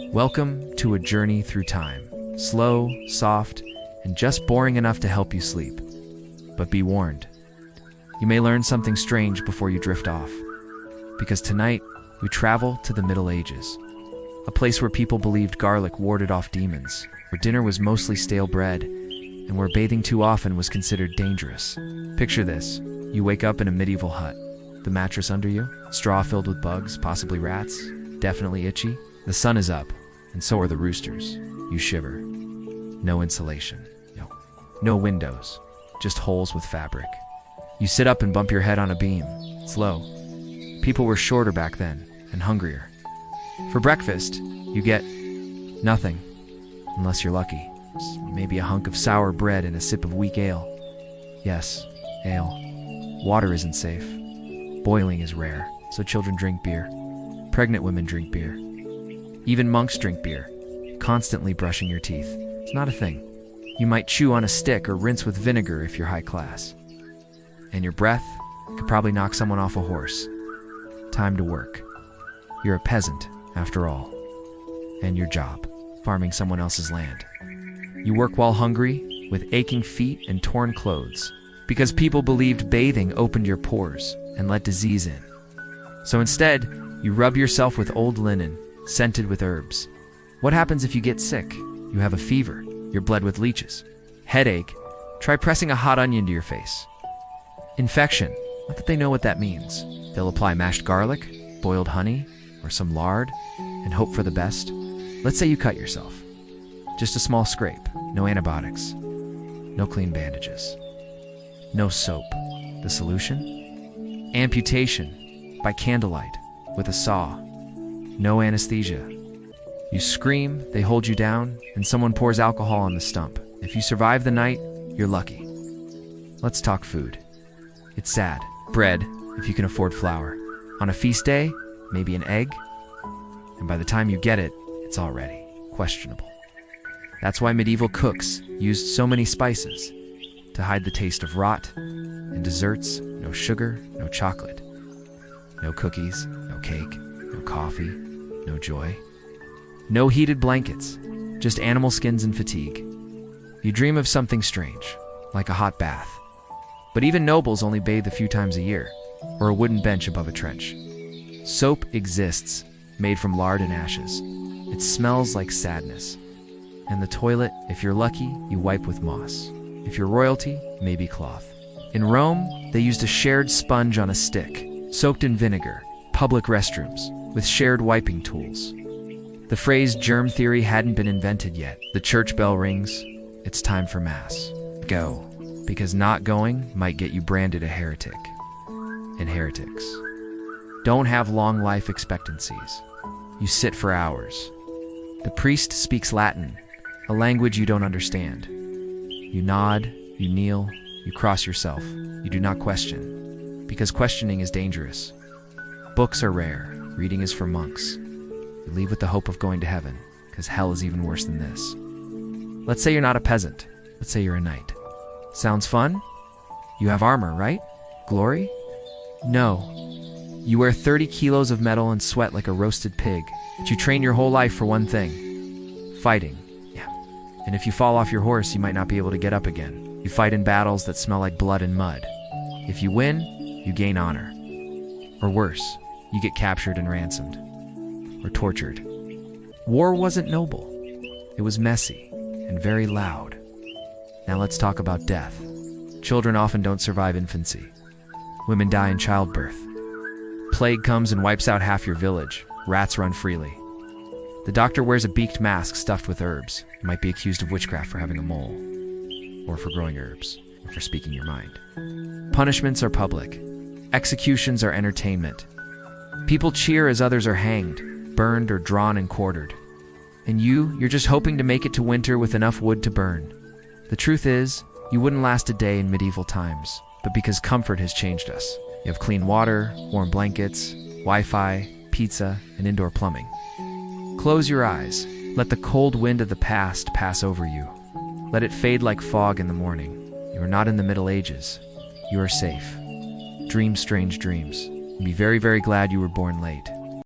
Welcome to a journey through time. Slow, soft, and just boring enough to help you sleep. But be warned, you may learn something strange before you drift off. Because tonight, we travel to the Middle Ages. A place where people believed garlic warded off demons, where dinner was mostly stale bread, and where bathing too often was considered dangerous. Picture this. You wake up in a medieval hut. The mattress under you, straw filled with bugs, possibly rats, definitely itchy. The sun is up, and so are the roosters. You shiver. No insulation. No windows. Just holes with fabric. You sit up and bump your head on a beam. It's low. People were shorter back then, and hungrier. For breakfast, you get nothing, unless you're lucky. Maybe a hunk of sour bread and a sip of weak ale. Yes, ale. Water isn't safe. Boiling is rare, so children drink beer. Pregnant women drink beer. Even monks drink beer, constantly brushing your teeth. It's not a thing. You might chew on a stick or rinse with vinegar if you're high class. And your breath could probably knock someone off a horse. Time to work. You're a peasant, after all. And your job, farming someone else's land. You work while hungry, with aching feet and torn clothes, because people believed bathing opened your pores and let disease in. So instead, you rub yourself with old linen, scented with herbs. What happens if you get sick? You have a fever. You're bled with leeches. Headache? Try pressing a hot onion to your face. Infection? Not that they know what that means. They'll apply mashed garlic, boiled honey, or some lard, and hope for the best. Let's say you cut yourself. Just a small scrape. No antibiotics. No clean bandages. No soap. The solution? Amputation. By candlelight. With a saw. No anesthesia. You scream, they hold you down, and someone pours alcohol on the stump. If you survive the night, you're lucky. Let's talk food. It's sad. Bread, if you can afford flour. On a feast day, maybe an egg. And by the time you get it, it's already questionable. That's why medieval cooks used so many spices to hide the taste of rot. And desserts, no sugar, no chocolate. No cookies, no cake, no coffee, no joy. No heated blankets, just animal skins and fatigue. You dream of something strange, like a hot bath. But even nobles only bathe a few times a year, or a wooden bench above a trench. Soap exists, made from lard and ashes. It smells like sadness. And the toilet, if you're lucky, you wipe with moss. If you're royalty, maybe cloth. In Rome, they used a shared sponge on a stick, soaked in vinegar, public restrooms, with shared wiping tools. The phrase germ theory hadn't been invented yet. The church bell rings. It's time for mass. Go, because not going might get you branded a heretic. And heretics don't have long life expectancies. You sit for hours. The priest speaks Latin, a language you don't understand. You nod, you kneel, you cross yourself. You do not question, because questioning is dangerous. Books are rare. Reading is for monks. You leave with the hope of going to heaven, because hell is even worse than this. Let's say you're not a peasant. Let's say you're a knight. Sounds fun? You have armor, right? Glory? No. You wear 30 kilos of metal and sweat like a roasted pig, but you train your whole life for one thing. Fighting. Yeah. And if you fall off your horse, you might not be able to get up again. You fight in battles that smell like blood and mud. If you win, you gain honor. Or worse, you get captured and ransomed. Or tortured. War wasn't noble. It was messy and very loud. Now let's talk about death. Children often don't survive infancy. Women die in childbirth. Plague comes and wipes out half your village. Rats run freely. The doctor wears a beaked mask stuffed with herbs. You might be accused of witchcraft for having a mole. Or for growing herbs. Or for speaking your mind. Punishments are public. Executions are entertainment. People cheer as others are hanged, burned or drawn and quartered. And you're just hoping to make it to winter with enough wood to burn. The truth is, you wouldn't last a day in medieval times, but because comfort has changed us. You have clean water, warm blankets, Wi-Fi, pizza, and indoor plumbing. Close your eyes. Let the cold wind of the past pass over you. Let it fade like fog in the morning. You are not in the Middle Ages. You are safe. Dream strange dreams. And be very, very glad you were born late.